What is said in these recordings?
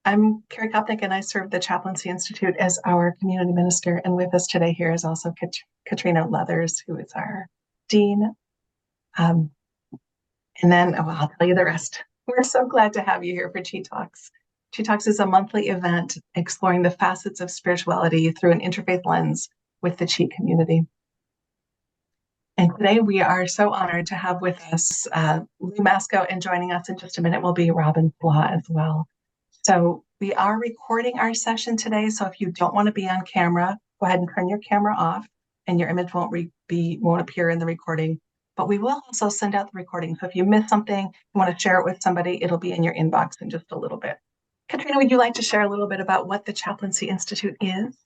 I'm Carrie Kopnick, and I serve the Chaplaincy Institute as our community minister. And with us today here is also Katrina Leathers, who is our dean. Um, and then I'll tell you the rest. We're so glad to have you here for ChI Talks. ChI Talks is a monthly event exploring the facets of spirituality through an interfaith lens with the ChI community. And today we are so honored to have with us Lou Masko, and joining us in just a minute will be Robin Slaw as well. So we are recording our session today. So if you don't want to be on camera, go ahead and turn your camera off, and your image won't appear in the recording. But we will also send out the recording. So if you miss something, you want to share it with somebody, it'll be in your inbox in just a little bit. Katrina, would you like to share a little bit about what the Chaplaincy Institute is?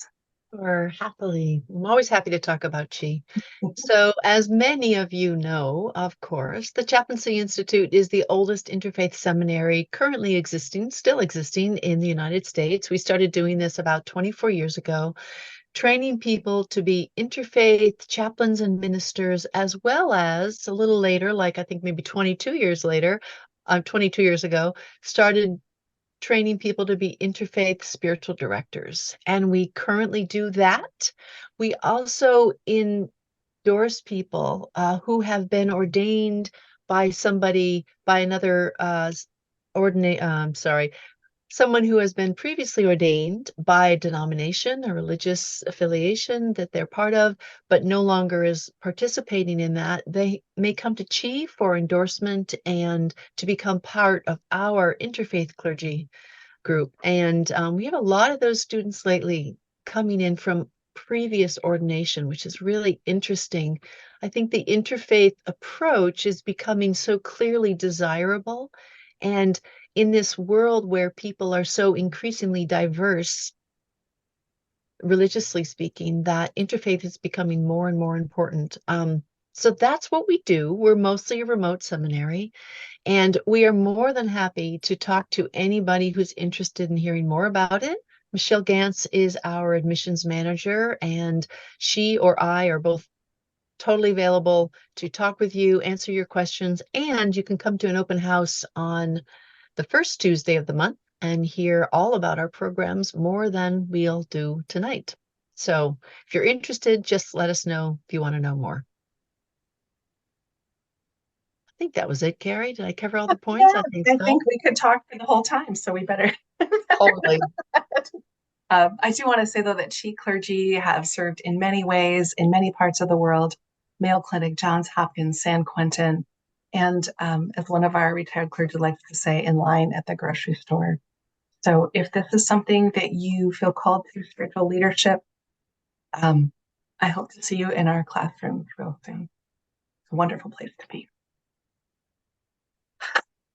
Or happily. I'm always happy to talk about ChI. So, as many of you know, of course, the Chaplaincy Institute is the oldest interfaith seminary currently existing, still existing in the United States. We started doing this about 24 years ago, training people to be interfaith chaplains and ministers, as well as a little later, like I think maybe 22 years later, 22 years ago, started training people to be interfaith spiritual directors. And we currently do that. We also endorse people who have been ordained by somebody, by another someone who has been previously ordained by a denomination, a religious affiliation that they're part of, but no longer is participating in that. They may come to ChI for endorsement and to become part of our interfaith clergy group. And we have a lot of those students lately coming in from previous ordination, which is really interesting. I think the interfaith approach is becoming so clearly desirable. And in this world where people are so increasingly diverse, religiously speaking, that interfaith is becoming more and more important. So that's what we do. We're mostly a remote seminary, and we are more than happy to talk to anybody who's interested in hearing more about it. Michelle Gantz is our admissions manager, and she or I are both totally available to talk with you, answer your questions, and you can come to an open house on the first Tuesday of the month and hear all about our programs more than we'll do tonight. So if you're interested, just let us know if you want to know more. I think that was it, Carrie. Did I cover all the points? Yeah, I think I so. think we could talk for the whole time, so we better. Totally. I do want to say, though, that ChI clergy have served in many ways in many parts of the world: Mayo Clinic, Johns Hopkins, San Quentin, and as one of our retired clergy likes to say, in line at the grocery store. So if this is something that you feel called to spiritual leadership, um, I hope to see you in our classrooms real soon. It's a wonderful place to be.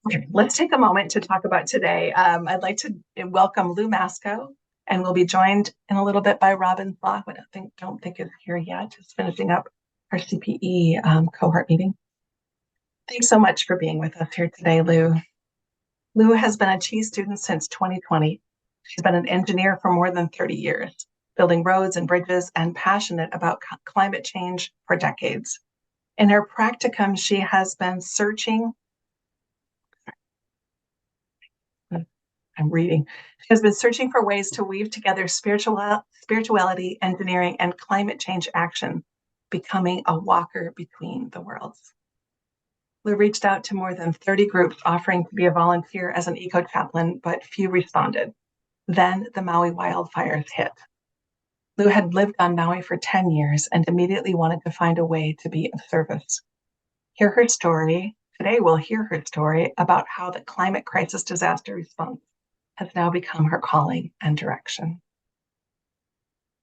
Okay, let's take a moment to talk about today. I'd like to welcome Lou Masko, and we'll be joined in a little bit by Robin Slaw, who I don't think is here yet, just finishing up our CPE cohort meeting. Thanks so much for being with us here today, Lou. Lou has been a ChI student since 2020. She's been an engineer for more than 30 years, building roads and bridges, and passionate about climate change for decades. In her practicum, she has been searching I'm reading. She has been searching for ways to weave together spirituality, engineering, and climate change action, becoming a walker between the worlds. Lou reached out to more than 30 groups offering to be a volunteer as an eco-chaplain, but few responded. Then the Maui wildfires hit. Lou had lived on Maui for 10 years and immediately wanted to find a way to be of service. Hear her story. Today we'll hear her story about how the climate crisis disaster response has now become her calling and direction.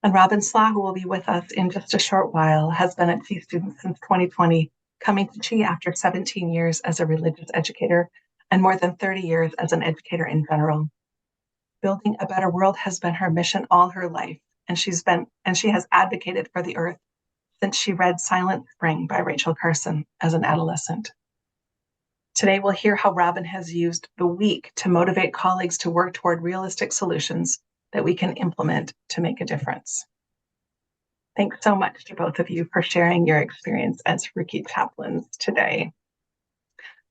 And Robin Slaw, who will be with us in just a short while, has been a ChI student since 2020, coming to ChI after 17 years as a religious educator and more than 30 years as an educator in general. Building a better world has been her mission all her life, and she has advocated for the earth since she read Silent Spring by Rachel Carson as an adolescent. Today, we'll hear how Robin has used the week to motivate colleagues to work toward realistic solutions that we can implement to make a difference. Thanks so much to both of you for sharing your experience as rookie chaplains today.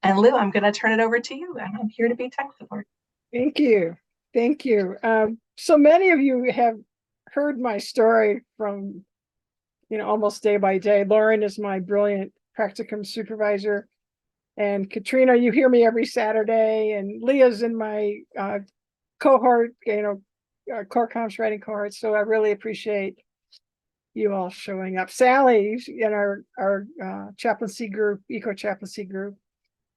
And Lou, I'm going to turn it over to you, and I'm here to be tech support. Thank you. Thank you. So many of you have heard my story from, almost day by day. Lauren is my brilliant practicum supervisor. And Katrina, you hear me every Saturday. And Leah's in my cohort, core comps writing cohort. So I really appreciate you all showing up. Sally in our chaplaincy group, Eco-Chaplaincy group.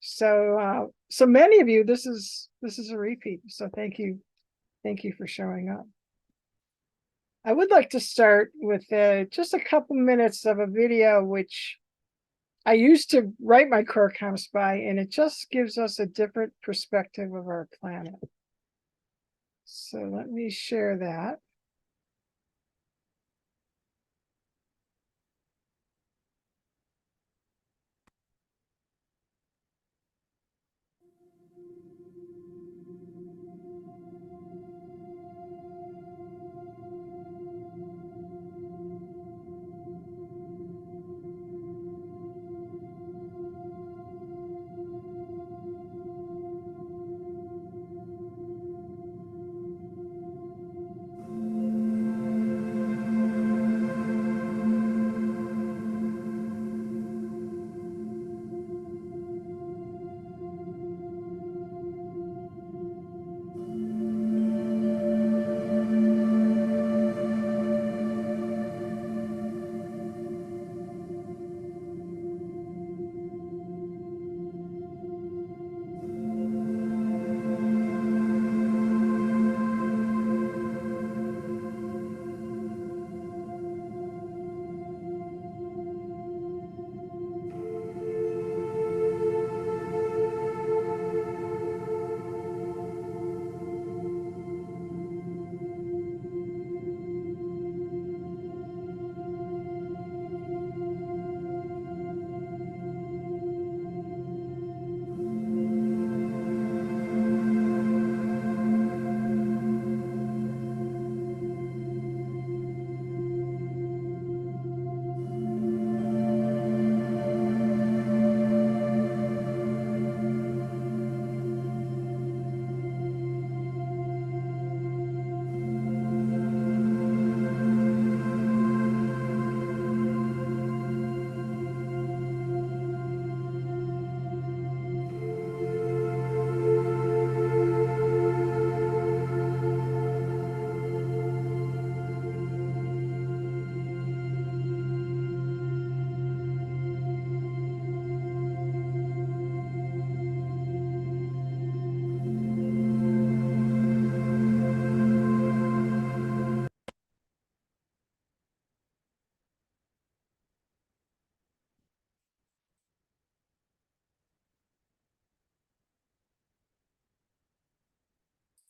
So so many of you, this is a repeat. So thank you for showing up. I would like to start with just a couple minutes of a video which I used to write my core comps by, and it just gives us a different perspective of our planet. So let me share that.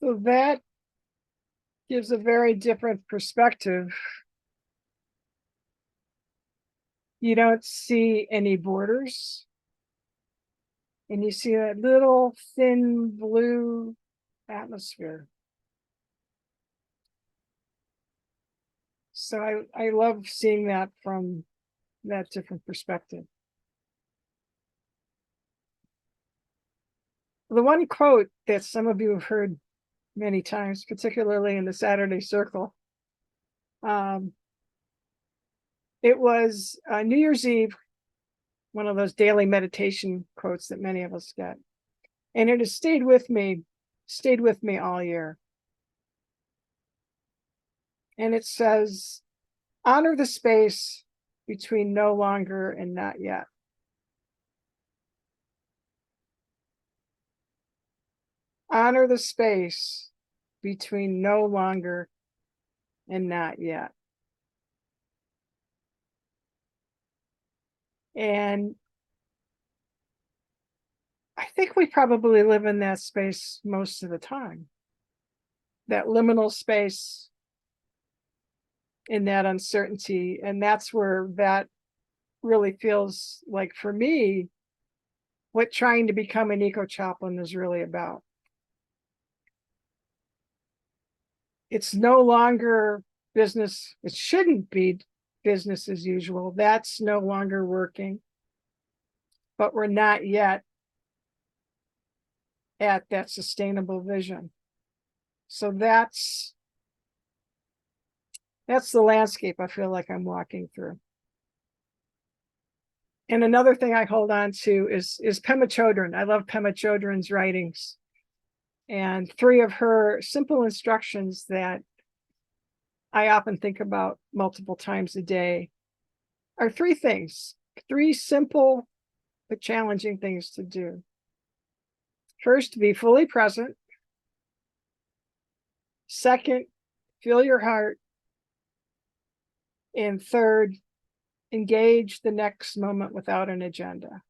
So that gives a very different perspective. You don't see any borders, and you see that little thin blue atmosphere. So I love seeing that from that different perspective. The one quote that some of you have heard many times, particularly in the Saturday Circle, it was New Year's Eve, one of those daily meditation quotes that many of us get. And it has stayed with me all year. And it says, honor the space between no longer and not yet. Honor the space between no longer and not yet. And I think we probably live in that space most of the time. That liminal space in that uncertainty. And that's where that really feels like, for me, what trying to become an eco-chaplain is really about. It's no longer business. It shouldn't be business as usual. That's no longer working. But we're not yet at that sustainable vision. So that's the landscape I feel like I'm walking through. And another thing I hold on to is Pema Chodron. I love Pema Chodron's writings. And 3 of her simple instructions that I often think about multiple times a day are 3 things, 3 simple but challenging things to do. First, be fully present. Second, feel your heart. And third, engage the next moment without an agenda.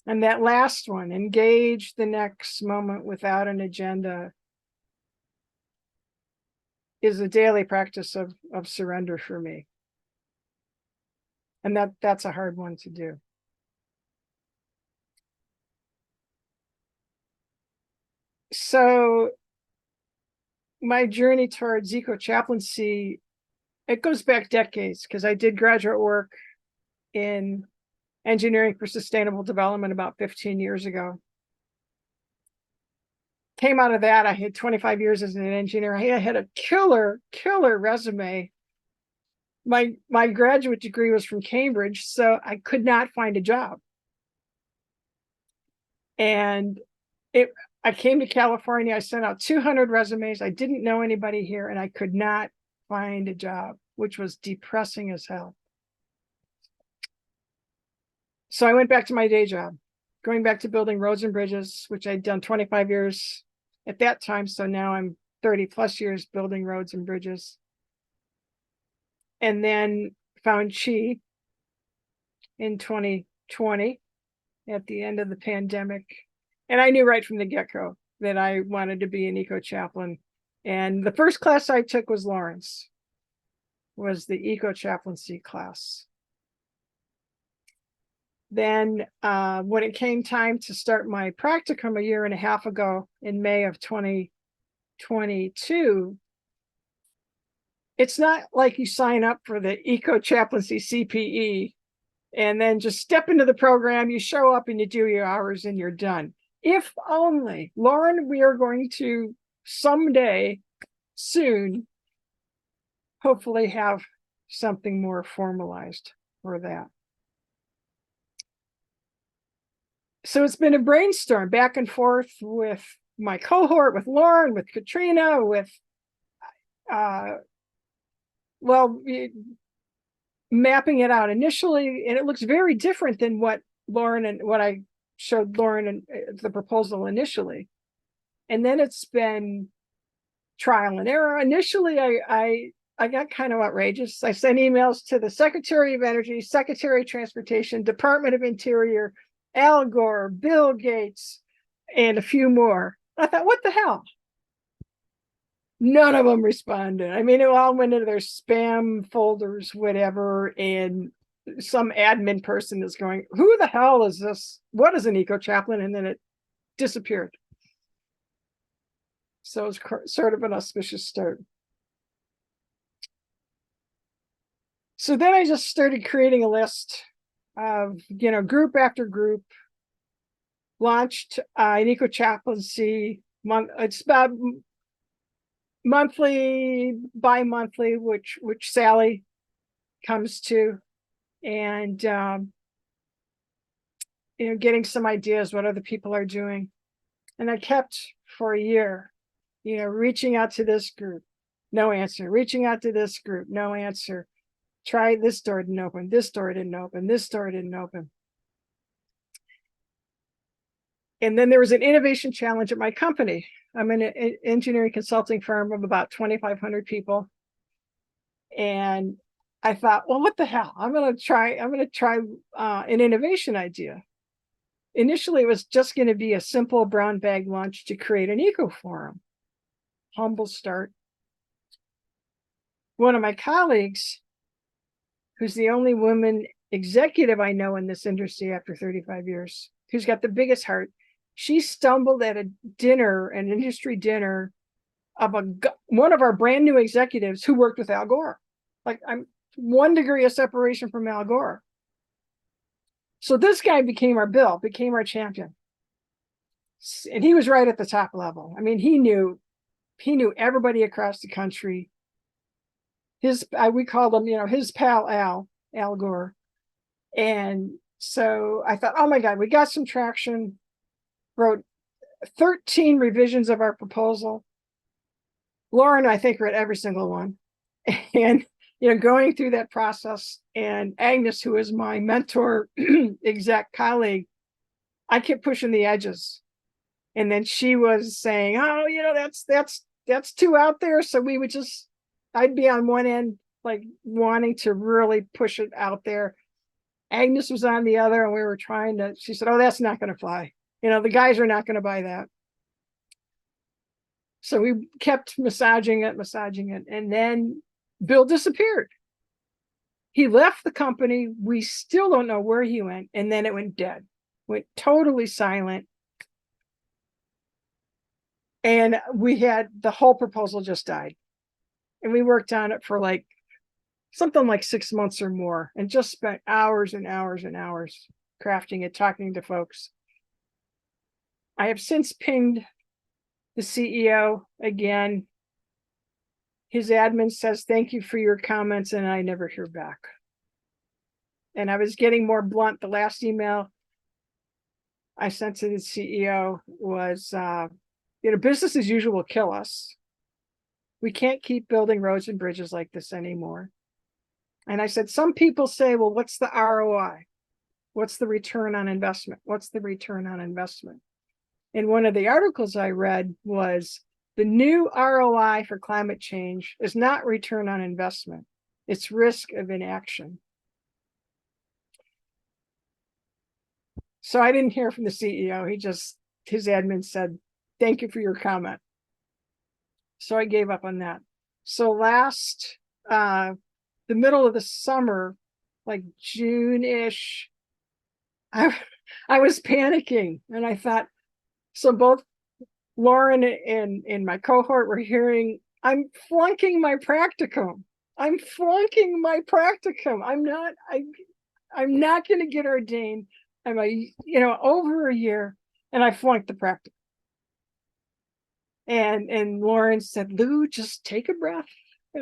And that last one, engage the next moment without an agenda, is a daily practice of surrender for me. And that's a hard one to do. So my journey towards eco-chaplaincy, it goes back decades, because I did graduate work in engineering for sustainable development about 15 years ago. Came out of that, I had 25 years as an engineer. I had a killer resume. My graduate degree was from Cambridge, so I could not find a job. And I came to California, I sent out 200 resumes. I didn't know anybody here, and I could not find a job, which was depressing as hell. So I went back to my day job, going back to building roads and bridges, which I'd done 25 years at that time. So now I'm 30 plus years building roads and bridges. And then found ChI in 2020 at the end of the pandemic. And I knew right from the get-go that I wanted to be an eco-chaplain. And the first class I took was Lauren's, was the eco-chaplaincy class. Then when it came time to start my practicum a year and a half ago in May of 2022, it's not like you sign up for the Eco-Chaplaincy CPE and then just step into the program, you show up and you do your hours and you're done. If only, Lauren, we are going to someday soon hopefully have something more formalized for that. So it's been a brainstorm back and forth with my cohort, with Lauren, with Katrina, with mapping it out initially, and it looks very different than what I showed Lauren and the proposal initially. And then it's been trial and error. Initially, I got kind of outrageous. I sent emails to the Secretary of Energy, Secretary of Transportation, Department of Interior, Al Gore, Bill Gates, and a few more. I thought, what the hell? None of them responded. I mean, it all went into their spam folders, whatever, and some admin person is going, who the hell is this? What is an eco-chaplain? And then it disappeared. So it's sort of an auspicious start. So then I just started creating a list of, group after group, launched an eco-chaplaincy month. It's about monthly, bi-monthly, which Sally comes to, and getting some ideas what other people are doing. And I kept for a year, reaching out to this group, no answer, reaching out to this group, no answer. Try this door, didn't open, this door didn't open, this door didn't open. And then there was an innovation challenge at my company. I'm in an engineering consulting firm of about 2,500 people. And I thought, well, what the hell? I'm going to try an innovation idea. Initially, it was just going to be a simple brown bag launch to create an eco forum. Humble start. One of my colleagues, who's the only woman executive I know in this industry after 35 years, who's got the biggest heart, she stumbled at a dinner, an industry dinner, of one of our brand new executives who worked with Al Gore. Like, I'm 1 degree of separation from Al Gore. So this guy became our champion. And he was right at the top level. I mean, he knew everybody across the country. We called him, his pal Al Gore. And so I thought, oh my God, we got some traction. Wrote 13 revisions of our proposal. Lauren, I think, read every single one. And going through that process, and Agnes, who is my mentor, exec colleague, I kept pushing the edges. And then she was saying, oh, that's too out there. So I'd be on one end, like wanting to really push it out there. Agnes was on the other, and we were she said, oh, that's not going to fly. The guys are not going to buy that. So we kept massaging it. And then Bill disappeared. He left the company. We still don't know where he went. And then it went dead, went totally silent. And the whole proposal just died. And we worked on it for something like 6 months or more, and just spent hours and hours and hours crafting it, talking to folks. I have since pinged the CEO again. His admin says, thank you for your comments, and I never hear back. And I was getting more blunt. The last email I sent to the CEO was, business as usual will kill us. We can't keep building roads and bridges like this anymore. And I said, some people say, well, what's the ROI? What's the return on investment? What's the return on investment? And one of the articles I read was, the new ROI for climate change is not return on investment. It's risk of inaction. So I didn't hear from the CEO. His admin said, thank you for your comment. So I gave up on that. So the middle of the summer, like June-ish, I was panicking, and I thought, so both Lauren and my cohort were hearing, I'm flunking my practicum. I'm not going to get ordained. I'm over a year, and I flunked the practicum. And Lauren said, Lou, just take a breath.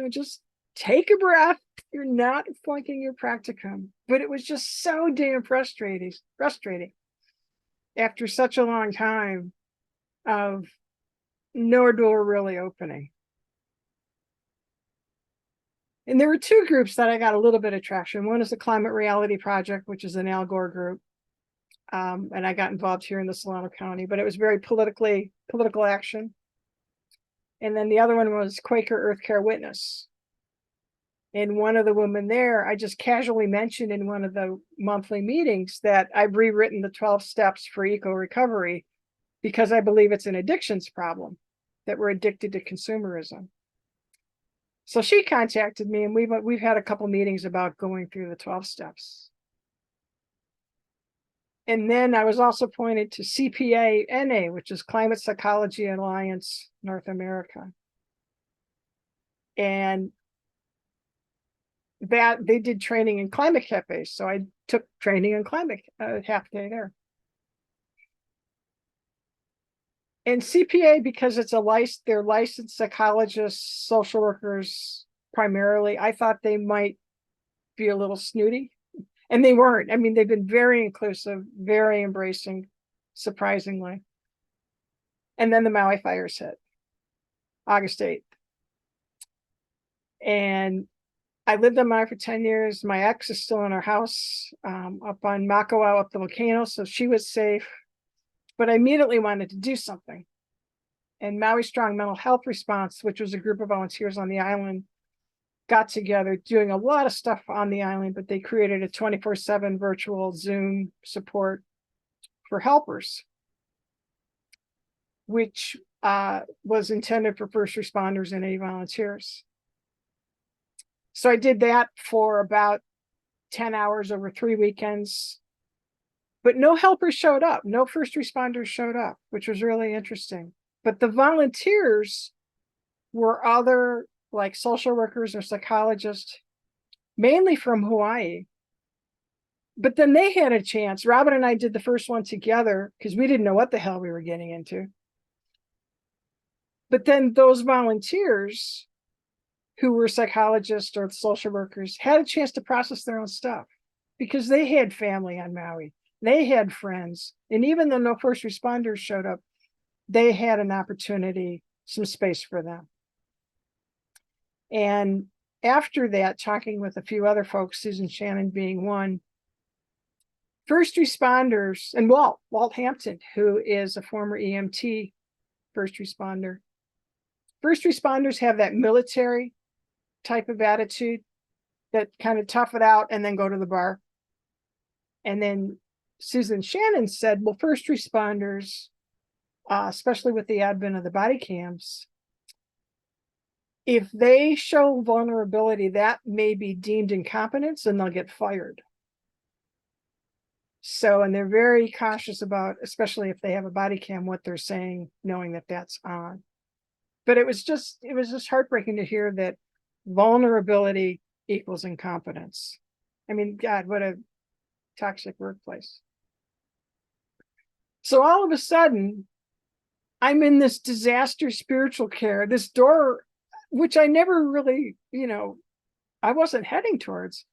Just take a breath. You're not flunking your practicum. But it was just so damn frustrating after such a long time of no door really opening. And there were two groups that I got a little bit of traction. One is the Climate Reality Project, which is an Al Gore group. And I got involved here in the Solano County, but it was very political action. And then the other one was Quaker Earth Care Witness. And one of the women there, I just casually mentioned in one of the monthly meetings that I've rewritten the 12 steps for eco recovery because I believe it's an addictions problem, that we're addicted to consumerism. So she contacted me, and we've had a couple meetings about going through the 12 steps. And then I was also pointed to CPA-NA, which is Climate Psychology Alliance North America. And that they did training in climate cafes. So I took training in climate half day there. And CPA, because it's they're licensed psychologists, social workers primarily, I thought they might be a little snooty. And they weren't. I mean, they've been very inclusive, very embracing, surprisingly. And then the Maui fires hit, August 8th. And I lived on Maui for 10 years. My ex is still in our house up on Makawao, up the volcano, so she was safe. But I immediately wanted to do something. And Maui Strong Mental Health Response, which was a group of volunteers on the island, got together doing a lot of stuff on the island, but they created a 24/7 virtual Zoom support for helpers, which was intended for first responders and any volunteers. So I did that for about 10 hours over 3 weekends, but no helpers showed up. No first responders showed up, which was really interesting. But the volunteers were other like social workers or psychologists, mainly from Hawaii, But then they had a chance. Robin and I did the first one together because we didn't know what the hell we were getting into. But then those volunteers who were psychologists or social workers had a chance to process their own stuff because they had family on Maui. They had friends. And even though no first responders showed up, they had an opportunity, some space for them. And after that, talking with a few other folks, Susan Shannon being one, first responders, and Walt Hampton, who is a former EMT first responder. First responders have that military type of attitude that kind of tough it out and then go to the bar. And then Susan Shannon said, well, first responders, especially with the advent of the body cams, if they show vulnerability, that may be deemed incompetence and they'll get fired. So, and they're very cautious about, especially if they have a body cam, what they're saying, knowing that that's on. But it was just heartbreaking to hear that vulnerability equals incompetence. I mean, God, what a toxic workplace. So all of a sudden, I'm in this disaster spiritual care, this door, which I never really, I wasn't heading towards,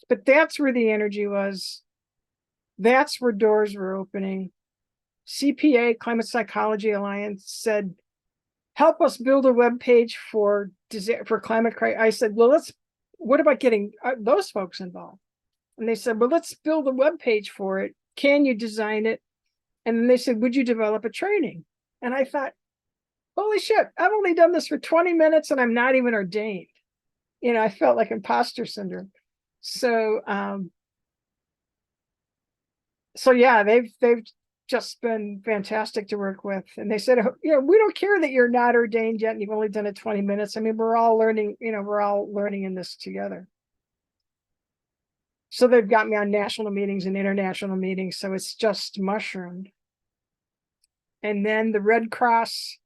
but that's where the energy was. That's where doors were opening. CPA, Climate Psychology Alliance, said, help us build a web page for climate crisis. I said, well, what about getting those folks involved? And they said, well, let's build a web page for it. Can you design it? And then they said, would you develop a training? And I thought, holy shit, I've only done this for 20 minutes and I'm not even ordained. I felt like imposter syndrome. So yeah, they've just been fantastic to work with. And they said, we don't care that you're not ordained yet and you've only done it 20 minutes. I mean, we're all learning, we're all learning in this together. So they've got me on national meetings and international meetings. So it's just mushroomed. And then the Red Cross,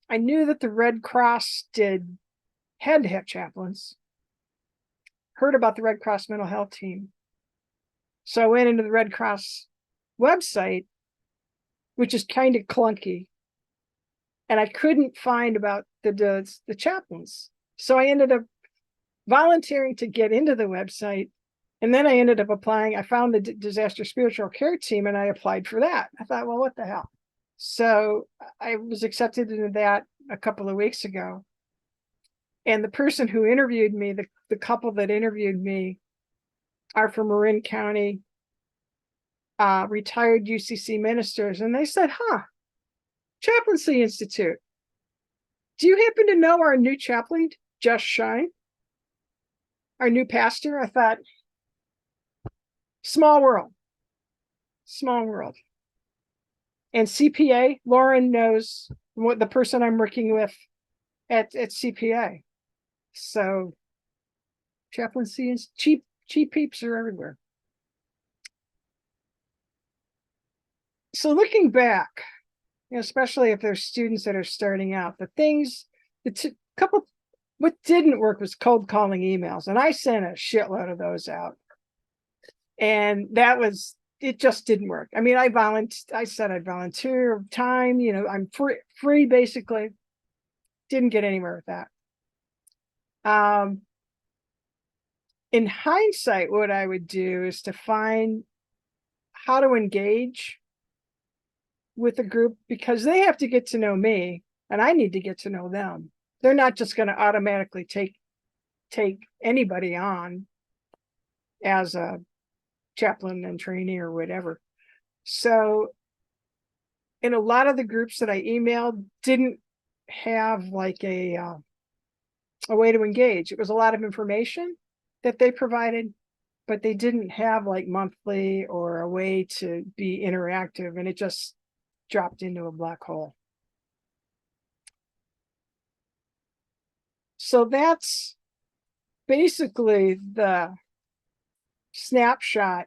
I knew that the Red Cross had to have chaplains. Heard about the Red Cross mental health team. So I went into the Red Cross website, which is kind of clunky. And I couldn't find about the chaplains. So I ended up volunteering to get into the website. And then I ended up applying. I found the disaster spiritual care team and I applied for that. I thought, well, what the hell? So I was accepted into that a couple of weeks ago. And the person who interviewed me, the couple that interviewed me, are from Marin County, retired UCC ministers. And they said, Chaplaincy Institute. Do you happen to know our new chaplain, Just Shine? Our new pastor? I thought, small world. And CPA, Lauren knows what the person I'm working with at CPA. So chaplaincy is cheap peeps are everywhere. So looking back, especially if there's students that are starting out, what didn't work was cold calling emails. And I sent a shitload of those out. And it just didn't work. I mean, I said I'd volunteer time, I'm free basically. Didn't get anywhere with that. In hindsight, what I would do is to find how to engage with a group, because they have to get to know me and I need to get to know them. They're not just going to automatically take anybody on as a chaplain and trainee or whatever. So in a lot of the groups that I emailed didn't have like a way to engage. It was a lot of information that they provided, but they didn't have like monthly or a way to be interactive, and it just dropped into a black hole. So that's basically the snapshot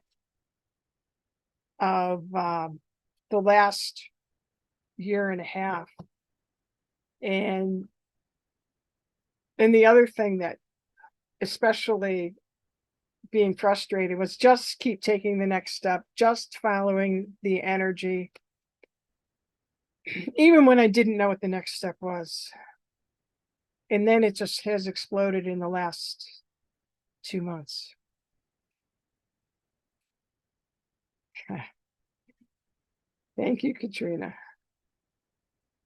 of the last year and a half. And the other thing that especially being frustrated was just keep taking the next step, just following the energy, even when I didn't know what the next step was. And then it just has exploded in the last 2 months. Thank you, Katrina.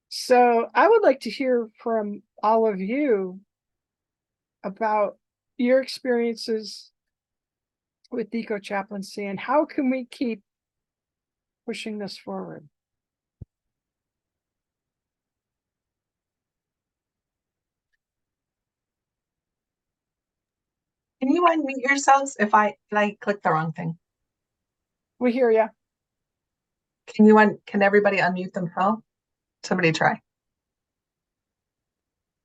So I would like to hear from all of you about your experiences with eco-chaplaincy and how can we keep pushing this forward? Can you unmute yourselves if I click the wrong thing? We hear you. Can everybody unmute themselves? Somebody try.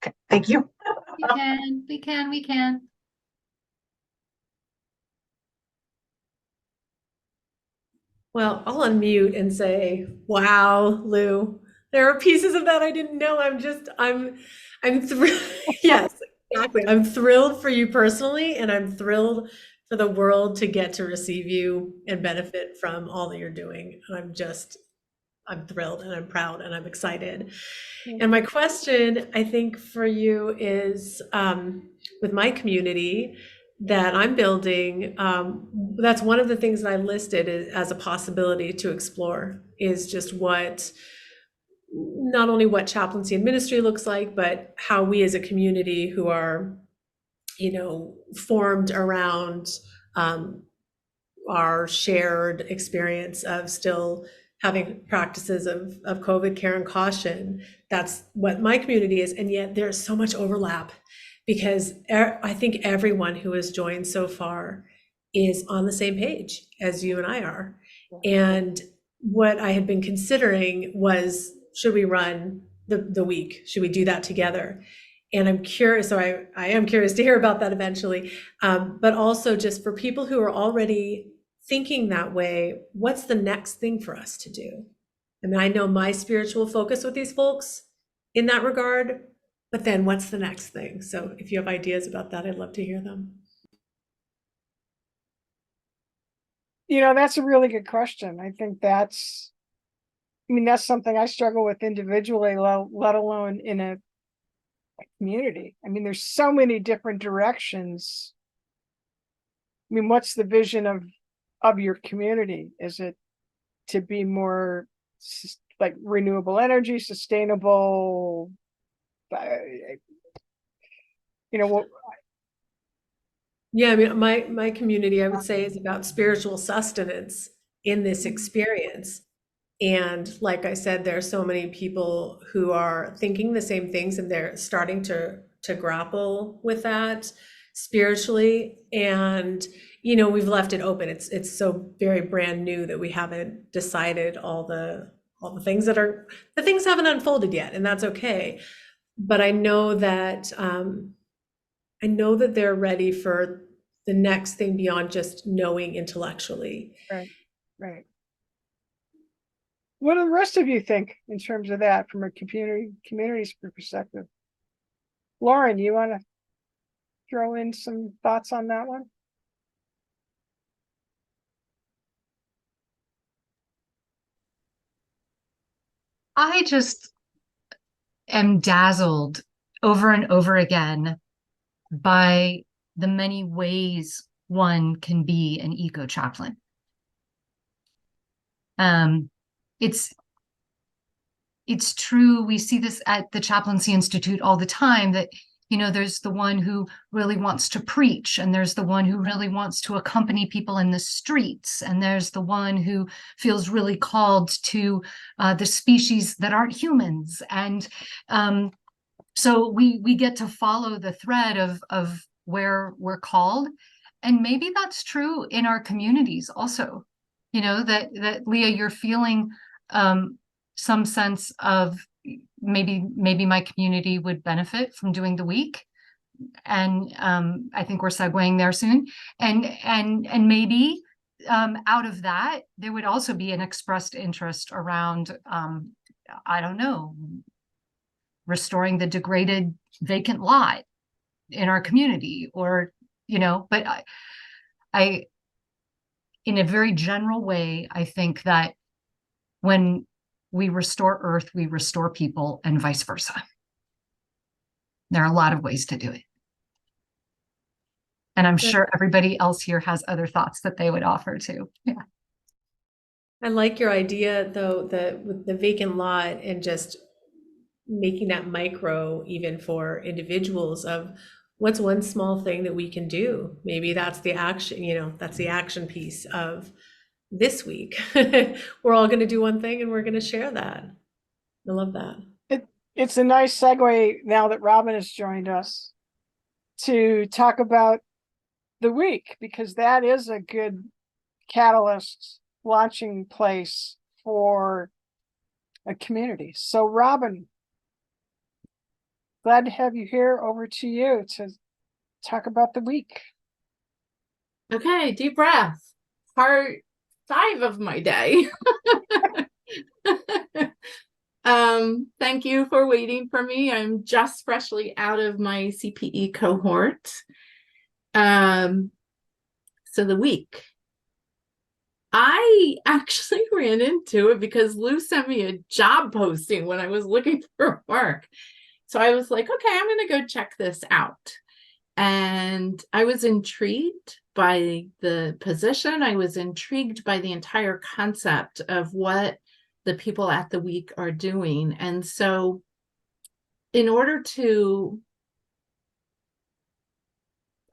Okay, thank you. We can. Well, I'll unmute and say, wow, Lou, there are pieces of that I didn't know. I'm thrilled. Yes, exactly. I'm thrilled for you personally, and I'm thrilled for the world to get to receive you and benefit from all that you're doing. I'm thrilled and I'm proud and I'm excited. And my question, I think, for you is with my community that I'm building, that's one of the things that I listed as a possibility to explore is just not only what chaplaincy and ministry looks like, but how we as a community who are, formed around our shared experience of still having practices of COVID care and caution. That's what my community is. And yet there's so much overlap because I think everyone who has joined so far is on the same page as you and I are. And what I had been considering was, should we run the week? Should we do that together? And I'm curious, so I am curious to hear about that eventually. But also just for people who are already thinking that way, what's the next thing for us to do? I mean, I know my spiritual focus with these folks in that regard, but then what's the next thing? So if you have ideas about that, I'd love to hear them. That's a really good question. I think that's something I struggle with individually, let alone in a community. There's so many different directions. What's the vision of your community? Is it to be more like renewable energy, sustainable? Yeah, I mean, my community, I would say, is about spiritual sustenance in this experience. And like I said, there are so many people who are thinking the same things and they're starting to grapple with that spiritually. And, we've left it open. It's so very brand new that we haven't decided all the things the things haven't unfolded yet, and that's okay. But I know that they're ready for the next thing beyond just knowing intellectually. Right. What do the rest of you think in terms of that from a community's perspective? Lauren, you want to throw in some thoughts on that one? I just am dazzled over and over again by the many ways one can be an eco-chaplain. It's true. We see this at the Chaplaincy Institute all the time that, there's the one who really wants to preach, and there's the one who really wants to accompany people in the streets, and there's the one who feels really called to the species that aren't humans. And so we get to follow the thread of where we're called. And maybe that's true in our communities also, that Leah, you're feeling some sense of maybe my community would benefit from doing the week. And I think we're segueing there soon. And maybe out of that, there would also be an expressed interest around, I don't know, restoring the degraded vacant lot in our community, or, but in a very general way, I think that when we restore Earth, we restore people, and vice versa. There are a lot of ways to do it. And I'm sure everybody else here has other thoughts that they would offer too. Yeah. I like your idea though, with the vacant lot and just making that micro even for individuals of what's one small thing that we can do. Maybe that's the action, that's the action piece of this week. We're all going to do one thing and we're going to share that. I love that. It's a nice segue now that Robin has joined us to talk about the week, because that is a good catalyst launching place for a community. So Robin, glad to have you here. Over to you to talk about the week. Okay, deep breath. Part 5 of my day. Thank you for waiting for me. I'm just freshly out of my CPE cohort. So the week. I actually ran into it because Lou sent me a job posting when I was looking for work. So I was like, okay, I'm going to go check this out. And I was intrigued by the position. I was intrigued by the entire concept of what the people at the week are doing. And so in order to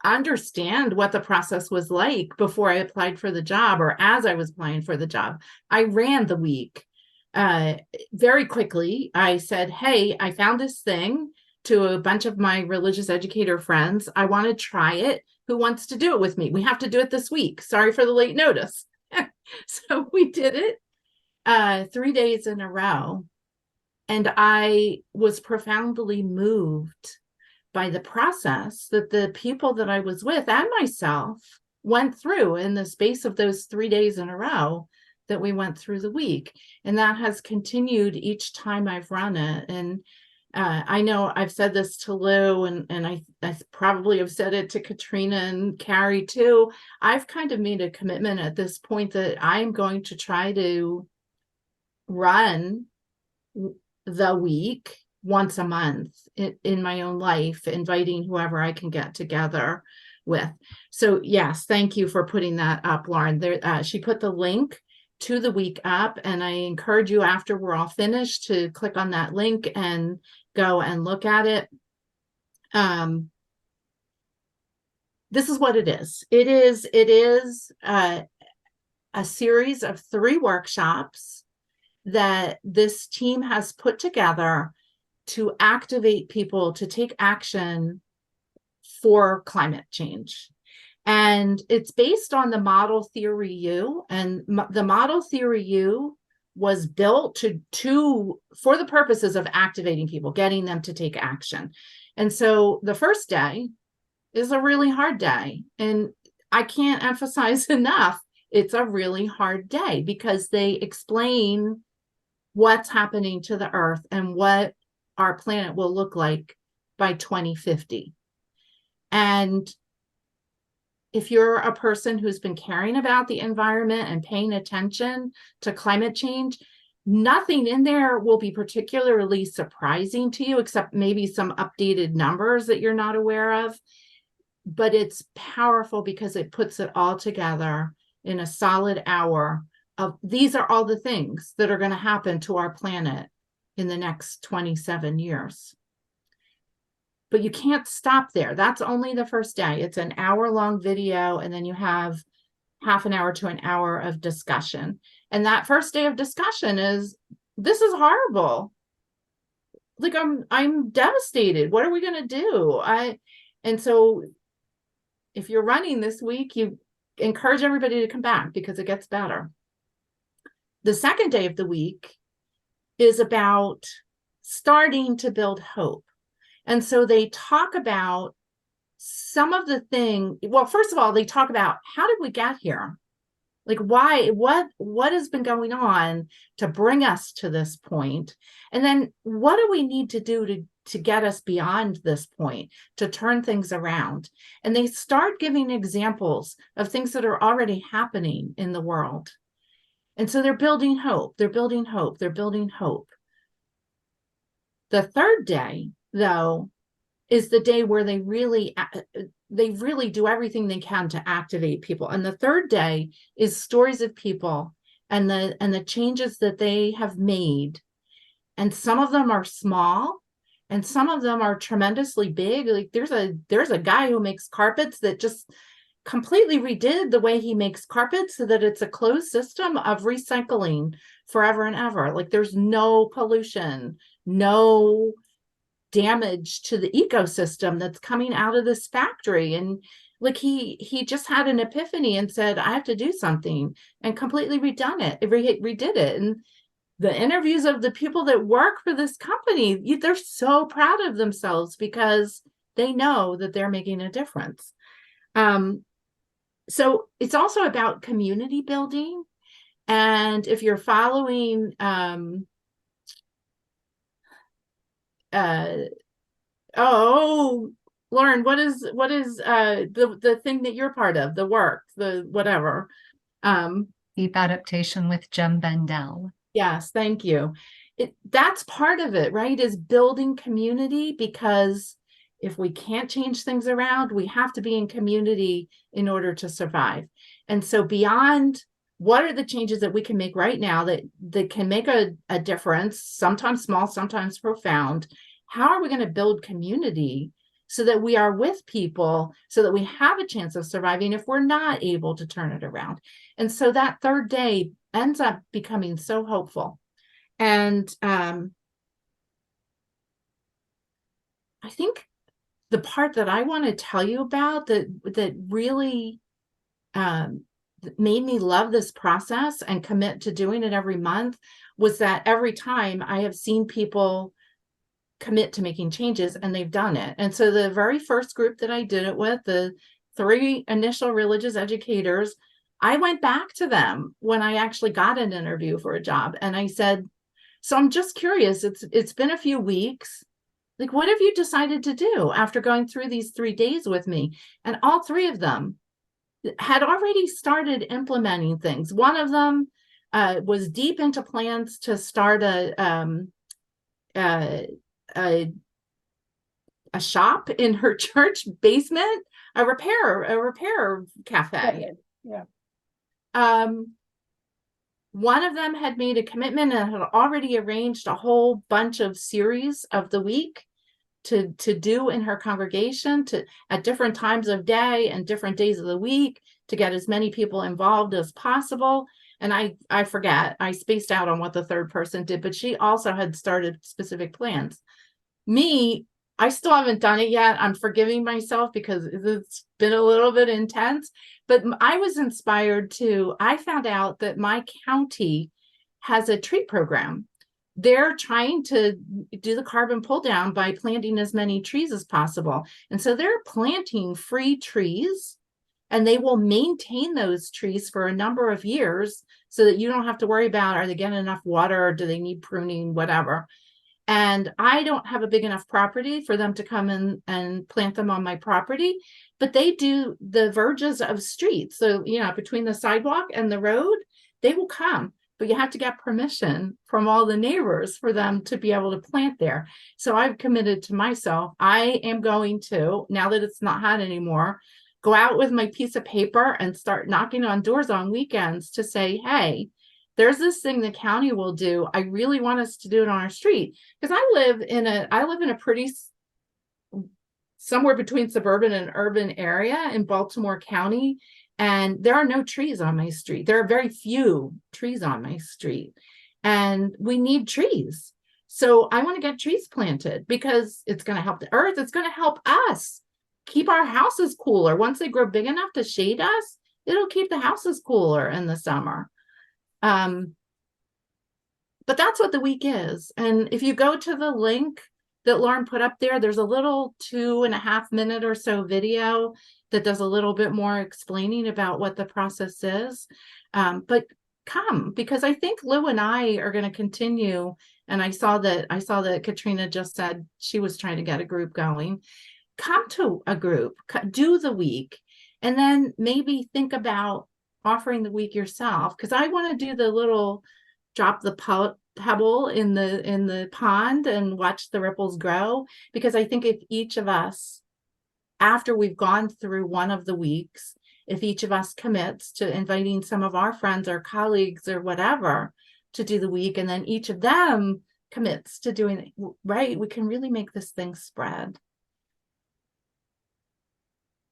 understand what the process was like before I applied for the job, or as I was applying for the job, I ran the week. Very quickly, I said, hey, I found this thing to a bunch of my religious educator friends. I want to try it. Who wants to do it with me? We have to do it this week. Sorry for the late notice. So we did it 3 days in a row. And I was profoundly moved by the process that the people that I was with and myself went through in the space of those 3 days in a row that we went through the week. And that has continued each time I've run it. And I know I've said this to Lou, and I probably have said it to Katrina and Carrie too. I've kind of made a commitment at this point that I'm going to try to run the week once a month in my own life, inviting whoever I can get together with. So yes, thank you for putting that up, Lauren. There, she put the link to the week up, and I encourage you after we're all finished to click on that link and go and look at it. This is what it is. It is a series of 3 workshops that this team has put together to activate people to take action for climate change. And it's based on the model theory U, and the model theory U was built for the purposes of activating people, getting them to take action. And so the first day is a really hard day. And I can't emphasize enough, it's a really hard day because they explain what's happening to the earth and what our planet will look like by 2050. And if you're a person who's been caring about the environment and paying attention to climate change, nothing in there will be particularly surprising to you, except maybe some updated numbers that you're not aware of. But it's powerful because it puts it all together in a solid hour of these are all the things that are going to happen to our planet in the next 27 years. But you can't stop there. That's only the first day. It's an hour-long video, and then you have half an hour to an hour of discussion. And that first day of discussion is, this is horrible. Like, I'm devastated. What are we going to do? And so if you're running this week, you encourage everybody to come back because it gets better. The second day of the week is about starting to build hope. And so they talk about some of the things. Well, first of all, they talk about how did we get here? Like, why, what has been going on to bring us to this point? And then what do we need to do to get us beyond this point, to turn things around? And they start giving examples of things that are already happening in the world. And so they're building hope, they're building hope, they're building hope. The third day, though, is the day where they really do everything they can to activate people. And the third day is stories of people and the changes that they have made. And some of them are small and some of them are tremendously big. Like there's a guy who makes carpets that just completely redid the way he makes carpets so that it's a closed system of recycling forever and ever. Like there's no pollution, no damage to the ecosystem that's coming out of this factory. And like he just had an epiphany and said, I have to do something, and completely redid it. And the interviews of the people that work for this company, they're so proud of themselves because they know that they're making a difference. So it's also about community building. And if you're following Lauren, what is the thing that you're part of, the work, the whatever? Deep adaptation with Jem Bendel. Yes, thank you. That's part of it, right? Is building community, because if we can't change things around, we have to be in community in order to survive. And so beyond what are the changes that we can make right now that can make a difference, sometimes small, sometimes profound, how are we going to build community so that we are with people, so that we have a chance of surviving if we're not able to turn it around? And so that third day ends up becoming so hopeful. And I think the part that I want to tell you about that really made me love this process and commit to doing it every month was that every time I have seen people commit to making changes and they've done it. And so the very first group that I did it with, the 3 initial religious educators, I went back to them when I actually got an interview for a job. And I said, so I'm just curious, it's been a few weeks. Like, what have you decided to do after going through these 3 days with me? And all 3 of them had already started implementing things. One of them was deep into plans to start a shop in her church basement, a repair cafe. Yeah. One of them had made a commitment and had already arranged a whole bunch of series of the week to do in her congregation, to at different times of day and different days of the week, to get as many people involved as possible. And I forget, I spaced out on what the third person did, but she also had started specific plans. Me, I still haven't done it yet. I'm forgiving myself because it's been a little bit intense, but I was inspired I found out that my county has a tree program. They're trying to do the carbon pull down by planting as many trees as possible. And so they're planting free trees, and they will maintain those trees for a number of years so that you don't have to worry about, are they getting enough water, or do they need pruning, whatever. And I don't have a big enough property for them to come in and plant them on my property, but they do the verges of streets. So, between the sidewalk and the road, they will come, but you have to get permission from all the neighbors for them to be able to plant there. So I've committed to myself, I am going to, now that it's not hot anymore, go out with my piece of paper and start knocking on doors on weekends to say, hey, there's this thing the county will do. I really want us to do it on our street. Because I live in a pretty somewhere between suburban and urban area in Baltimore County. And there are no trees on my street. There are very few trees on my street. And we need trees. So I want to get trees planted because it's going to help the earth. It's going to help us keep our houses cooler. Once they grow big enough to shade us, it'll keep the houses cooler in the summer. But that's what the week is. And if you go to the link that Lauren put up there. There's a little 2.5 minute or so video that does a little bit more explaining about what the process is. But come, because I think Lou and I are going to continue. And I saw that Katrina just said she was trying to get a group going. Come to a group, do the week, and then maybe think about offering the week yourself. Because I want to do the little drop the pebble in the pond and watch the ripples grow. Because I think if each of us, after we've gone through one of the weeks, if each of us commits to inviting some of our friends or colleagues or whatever to do the week, and then each of them commits to doing it, right, we can really make this thing spread.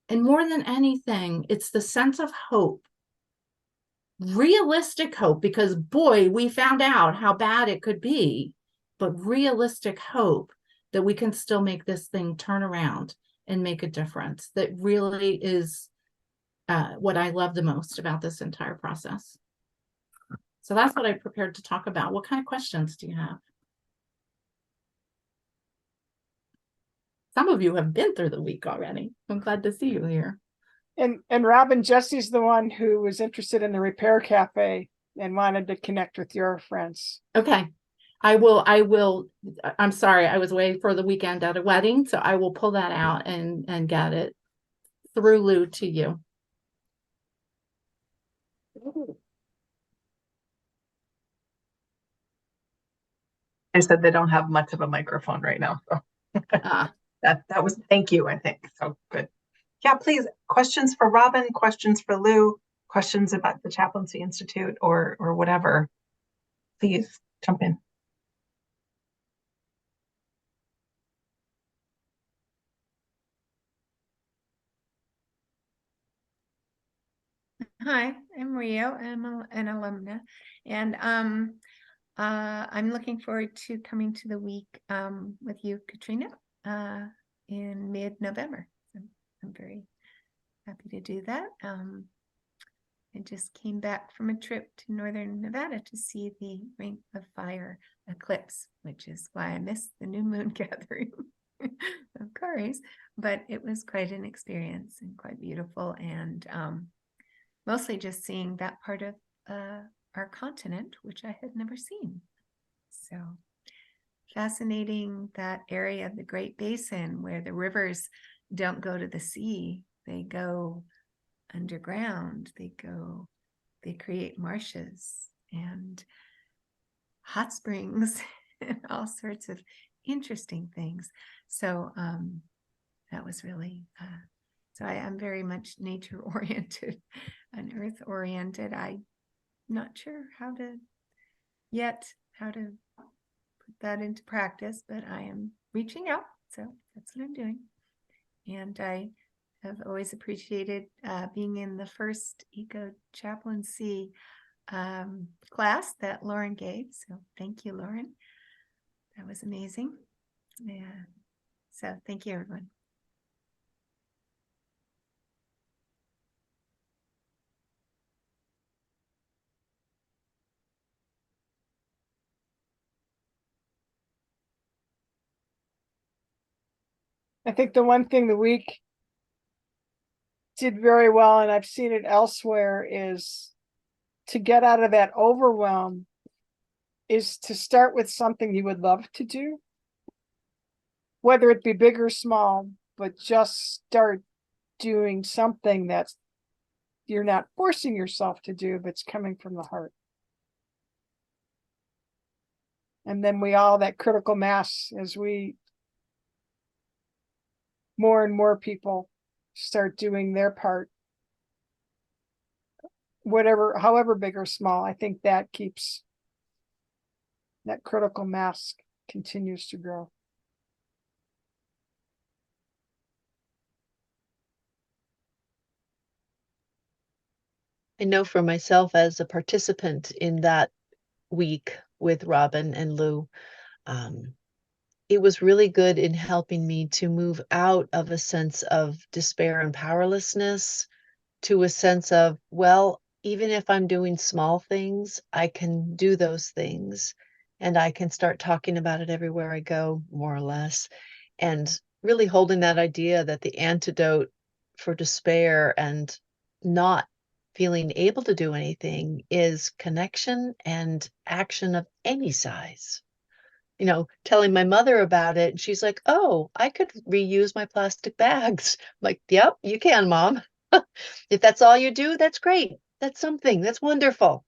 And more than anything, it's the sense of hope, realistic hope, because boy, we found out how bad it could be, but realistic hope that we can still make this thing turn around and make a difference. That really is what I love the most about this entire process. So that's what I prepared to talk about. What kind of questions do you have? Some of you have been through the week already. I'm glad to see you here. And Robin, Jesse's the one who was interested in the repair cafe and wanted to connect with your friends. Okay. I will. I'm sorry, I was away for the weekend at a wedding, so I will pull that out and get it through Lou to you. I said they don't have much of a microphone right now. So that was, thank you, I think. So good. Yeah, please, questions for Robin, questions for Lou, questions about the Chaplaincy Institute or whatever. Please jump in. Hi, I'm Rio. I'm an alumna, and I'm looking forward to coming to the week with you, Katrina, in mid-November. So I'm very happy to do that. I just came back from a trip to Northern Nevada to see the Ring of Fire eclipse, which is why I missed the new moon gathering, of course, but it was quite an experience and quite beautiful, and mostly just seeing that part of our continent, which I had never seen. So fascinating, that area of the Great Basin where the rivers don't go to the sea, they go underground, they create marshes and hot springs and all sorts of interesting things. So that was really, so I am very much nature oriented and earth oriented. I'm not sure how to put that into practice, but I am reaching out. So that's what I'm doing. And I have always appreciated being in the first Eco-Chaplaincy class that Lauren gave. So thank you, Lauren. That was amazing. Yeah. So thank you, everyone. I think the one thing the week did very well, and I've seen it elsewhere, is to get out of that overwhelm is to start with something you would love to do, whether it be big or small, but just start doing something that's you're not forcing yourself to do, but it's coming from the heart. And then that critical mass, as more and more people start doing their part, however big or small, I think that keeps that critical mass continues to grow. I know for myself as a participant in that week with Robin and Lou, it was really good in helping me to move out of a sense of despair and powerlessness to a sense of, well, even if I'm doing small things, I can do those things. and I can start talking about it everywhere I go, more or less. And really holding that idea that the antidote for despair and not feeling able to do anything is connection and action of any size. You know, telling my mother about it, and she's like, "Oh, I could reuse my plastic bags." I'm like, "Yep, you can, Mom." If that's all you do, that's great. That's something. That's wonderful.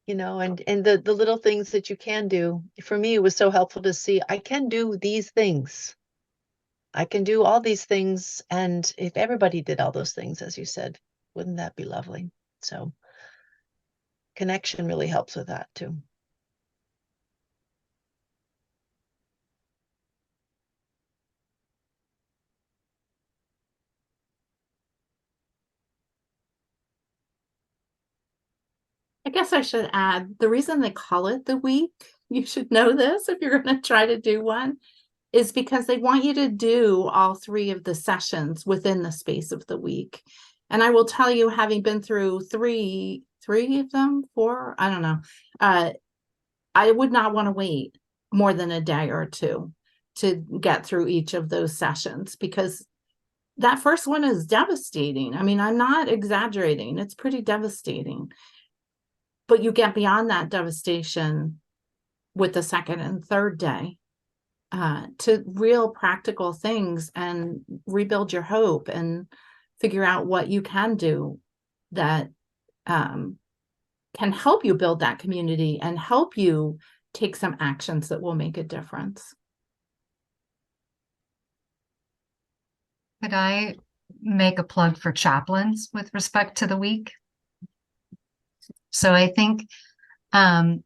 You know, and the little things that you can do. For me, it was so helpful to see I can do these things. I can do all these things, and if everybody did all those things, as you said, wouldn't that be lovely? So connection really helps with that too. I guess I should add the reason they call it the week, you should know this if you're going to try to do one, is because they want you to do all 3 of the sessions within the space of the week. And I will tell you, having been through three of them, 4, I don't know, I would not want to wait more than a day or 2 to get through each of those sessions, because that first one is devastating. I mean, I'm not exaggerating. It's pretty devastating. But you get beyond that devastation with the second and third day to real practical things, and rebuild your hope and figure out what you can do that can help you build that community and help you take some actions that will make a difference. Could I make a plug for chaplains with respect to the week? So I think in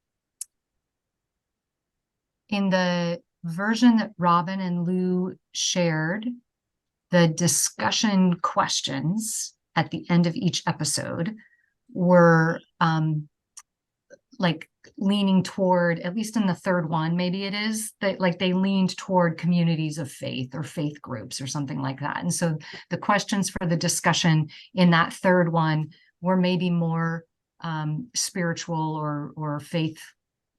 the version that Robin and Lou shared, the discussion questions at the end of each episode were like leaning toward, at least in the third one, maybe it is, that like they leaned toward communities of faith or faith groups or something like that. And so the questions for the discussion in that third one were maybe more spiritual or faith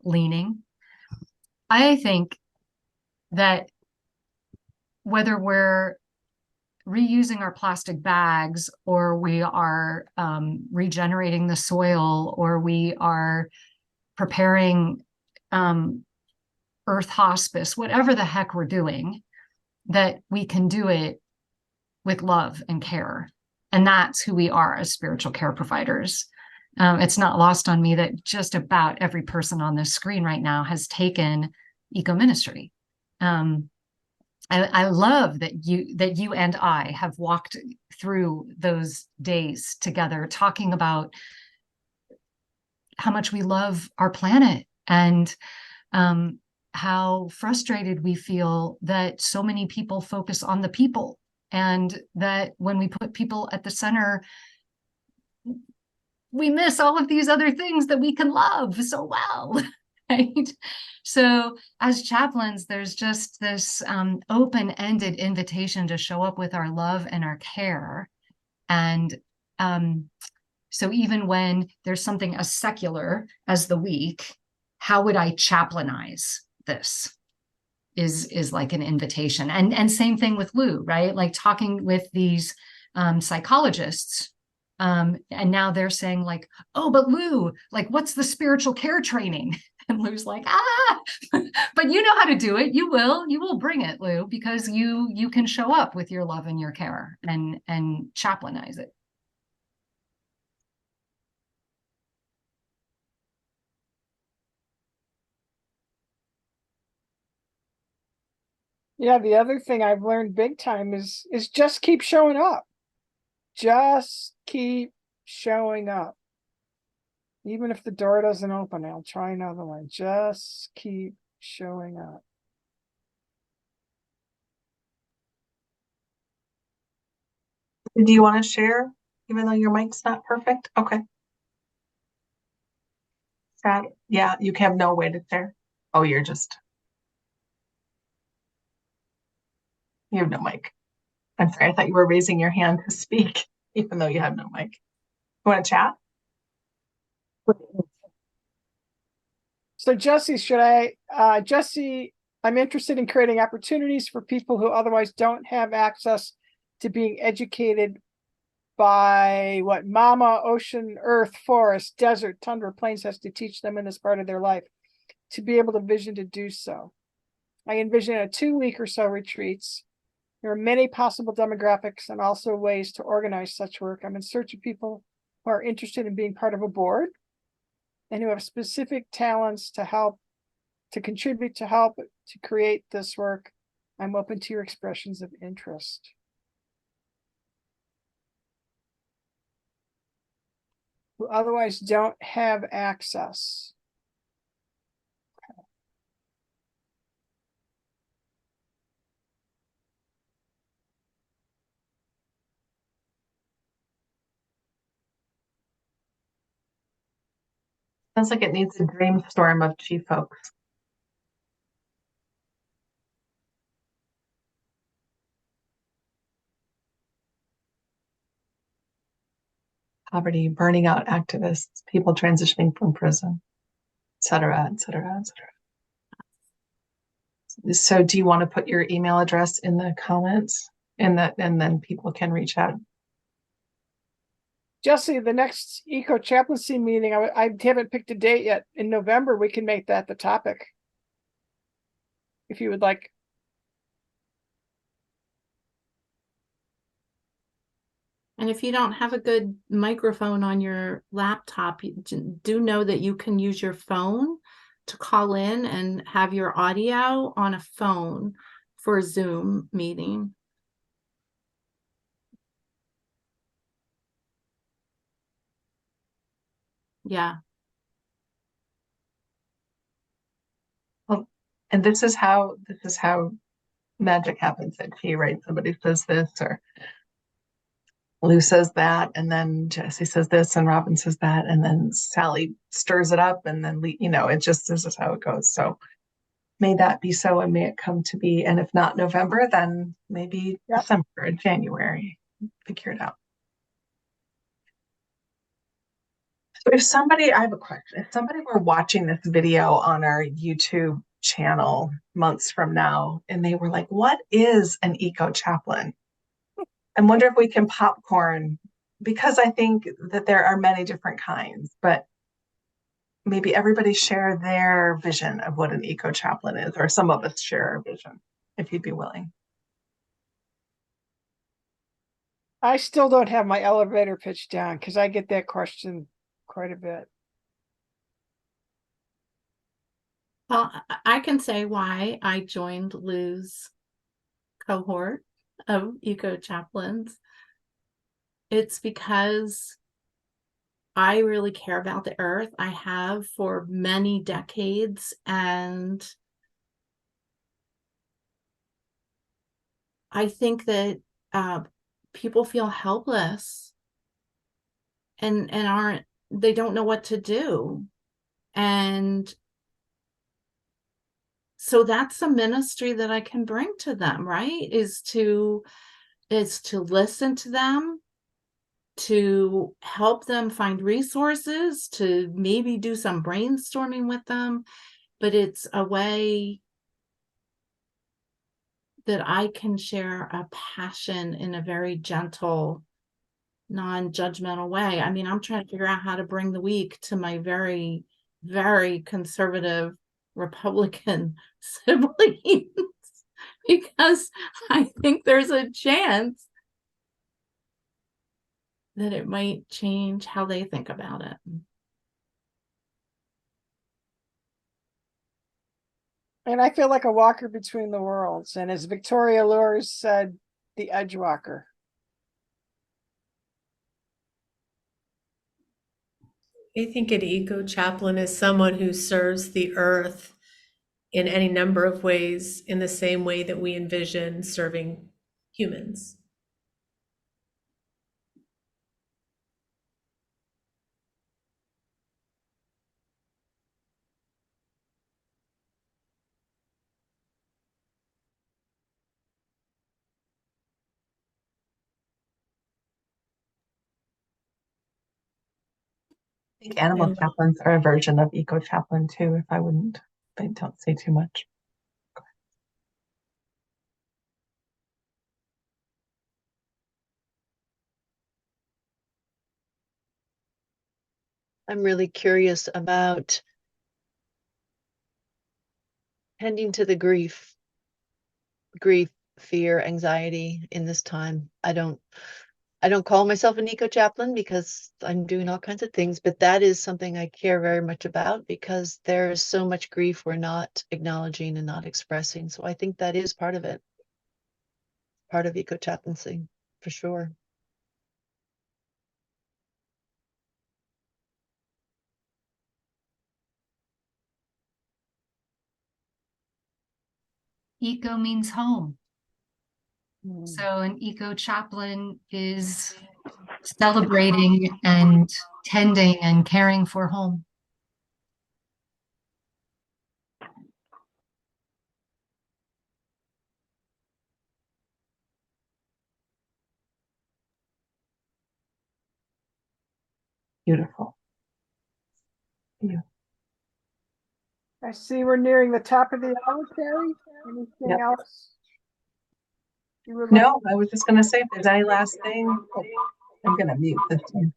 leaning. I think that whether we're reusing our plastic bags, or we are regenerating the soil, or we are preparing earth hospice, whatever the heck we're doing, that we can do it with love and care. And that's who we are as spiritual care providers. It's not lost on me that just about every person on this screen right now has taken eco ministry. I love that you and I have walked through those days together, talking about how much we love our planet, and how frustrated we feel that so many people focus on the people, and that when we put people at the center, we miss all of these other things that we can love so well, right? So as chaplains, there's just this open-ended invitation to show up with our love and our care. And so even when there's something as secular as the week, how would I chaplainize this is like an invitation. And same thing with Lou, right? Like talking with these psychologists, and now they're saying like, oh, but Lou, like, what's the spiritual care training? And Lou's like, but you know how to do it. You will bring it, Lou, because you can show up with your love and your care and chaplainize it. Yeah, the other thing I've learned big time is just keep showing up. Just keep showing up. Even if the door doesn't open, I'll try another one. Just keep showing up. Do you want to share, even though your mic's not perfect? Okay. Sad. Yeah, you have no way to share. Oh, you have no mic. I'm sorry, I thought you were raising your hand to speak, even though you have no mic. You want to chat? So Jesse, Jesse, I'm interested in creating opportunities for people who otherwise don't have access to being educated by what Mama, ocean, earth, forest, desert, tundra, plains has to teach them in this part of their life to be able to vision to do so. I envision a 2-week or so retreats. There are many possible demographics and also ways to organize such work. I'm in search of people who are interested in being part of a board and who have specific talents to help, to contribute, to help to create this work. I'm open to your expressions of interest. Who otherwise don't have access. Sounds like it needs a dreamstorm of ChI folks. Poverty, burning out activists, people transitioning from prison, et cetera, et cetera, et cetera. So do you want to put your email address in the comments and then people can reach out? Jesse, the next Eco-Chaplaincy meeting, I haven't picked a date yet. In November, we can make that the topic. If you would like. And if you don't have a good microphone on your laptop, you do know that you can use your phone to call in and have your audio on a phone for a Zoom meeting. Yeah. Well, and this is how magic happens at ChI, right? Somebody says this, or Lou says that, and then Jesse says this, and Robin says that, and then Sally stirs it up, and then this is how it goes. So may that be so, and may it come to be. And if not November, then maybe December or January. Figure it out. So I have a question. If somebody were watching this video on our YouTube channel months from now, and they were like, what is an eco-chaplain? I wonder if we can popcorn, because I think that there are many different kinds, but maybe everybody share their vision of what an eco-chaplain is, or some of us share our vision, if you'd be willing. I still don't have my elevator pitch down because I get that question quite a bit. Well, I can say why I joined Lou's cohort of eco-chaplains. It's because I really care about the earth. I have for many decades, and I think that people feel helpless and they don't know what to do. And so that's the ministry that I can bring to them, right? Is to listen to them, to help them find resources, to maybe do some brainstorming with them, but it's a way that I can share a passion in a very gentle, non-judgmental way. I mean, I'm trying to figure out how to bring the week to my very, very conservative Republican siblings because I think there's a chance that it might change how they think about it. And I feel like a walker between the worlds. And as Victoria Lures said, the edge walker. I think an eco-chaplain is someone who serves the earth in any number of ways in the same way that we envision serving humans. I think animal chaplains are a version of eco-chaplain too, if I don't say too much. I'm really curious about tending to the grief, fear, anxiety in this time. I don't call myself an eco-chaplain because I'm doing all kinds of things, but that is something I care very much about because there's so much grief we're not acknowledging and not expressing. So I think that is part of it, part of eco-chaplaincy, for sure. Eco means home. Mm. So an eco-chaplain is celebrating and tending and caring for home. Beautiful. Yeah. I see we're nearing the top of the hour, Carrie. Anything else? You would like? No, I was just going to say if there's any last thing, I'm going to mute this one.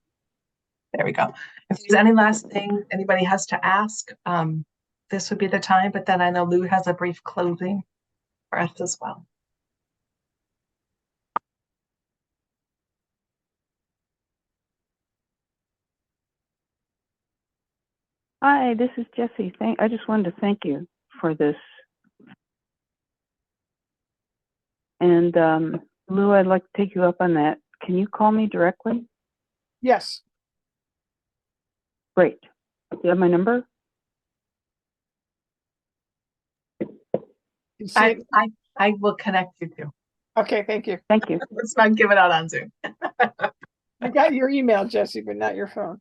There we go. If there's any last thing anybody has to ask, this would be the time, but then I know Lou has a brief closing for us as well. Hi, this is Jessie. I just wanted to thank you for this. And Lou, I'd like to take you up on that. Can you call me directly? Yes. Great. Do you have my number? You see it? I will connect you too. Okay, thank you. Thank you. Let's not give it out on Zoom. I got your email, Jessie, but not your phone.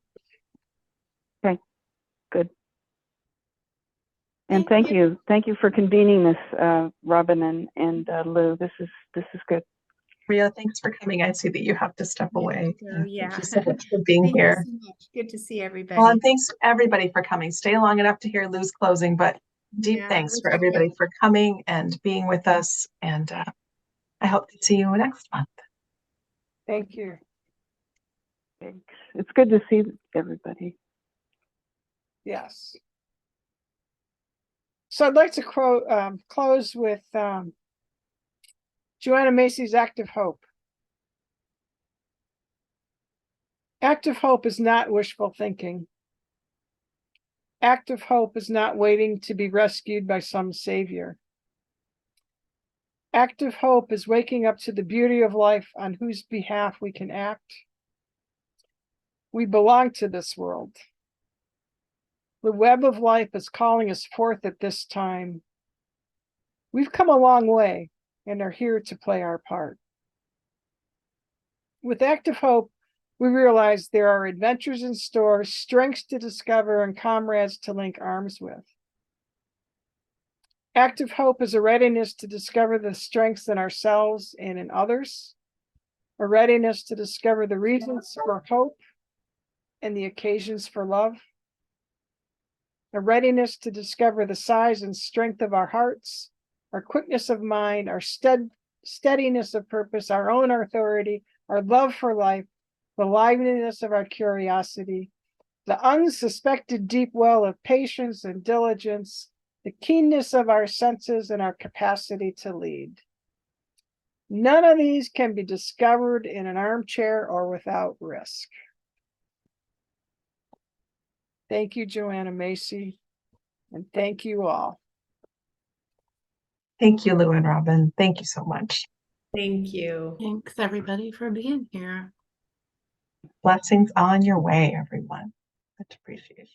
Okay, good. And thank you. Thank you for convening this, Robin and Lou. This is good. Ria, thanks for coming. I see that you have to step away. Yeah. Thank you so much for being Thank you here. so much. Good to see everybody. Well, and thanks everybody for coming. Stay long enough to hear Lou's closing, but deep Yeah, thanks it for was everybody great. for coming and being with us. And I hope to see you next month. Thank you. Thanks. It's good to see everybody. Yes. So I'd like to close with Joanna Macy's Active Hope. Active hope is not wishful thinking. Active hope is not waiting to be rescued by some savior. Active hope is waking up to the beauty of life on whose behalf we can act. We belong to this world. The web of life is calling us forth at this time. We've come a long way and are here to play our part. With active hope, we realize there are adventures in store, strengths to discover, and comrades to link arms with. Active hope is a readiness to discover the strengths in ourselves and in others, a readiness to discover the reasons for hope and the occasions for love, a readiness to discover the size and strength of our hearts, our quickness of mind, our steadiness of purpose, our own authority, our love for life, the liveliness of our curiosity, the unsuspected deep well of patience and diligence, the keenness of our senses, and our capacity to lead. None of these can be discovered in an armchair or without risk. Thank you, Joanna Macy, and thank you all. Thank you, Lou and Robin. Thank you so much. Thank you. Thanks everybody for being here. Blessings on your way, everyone. Much appreciation.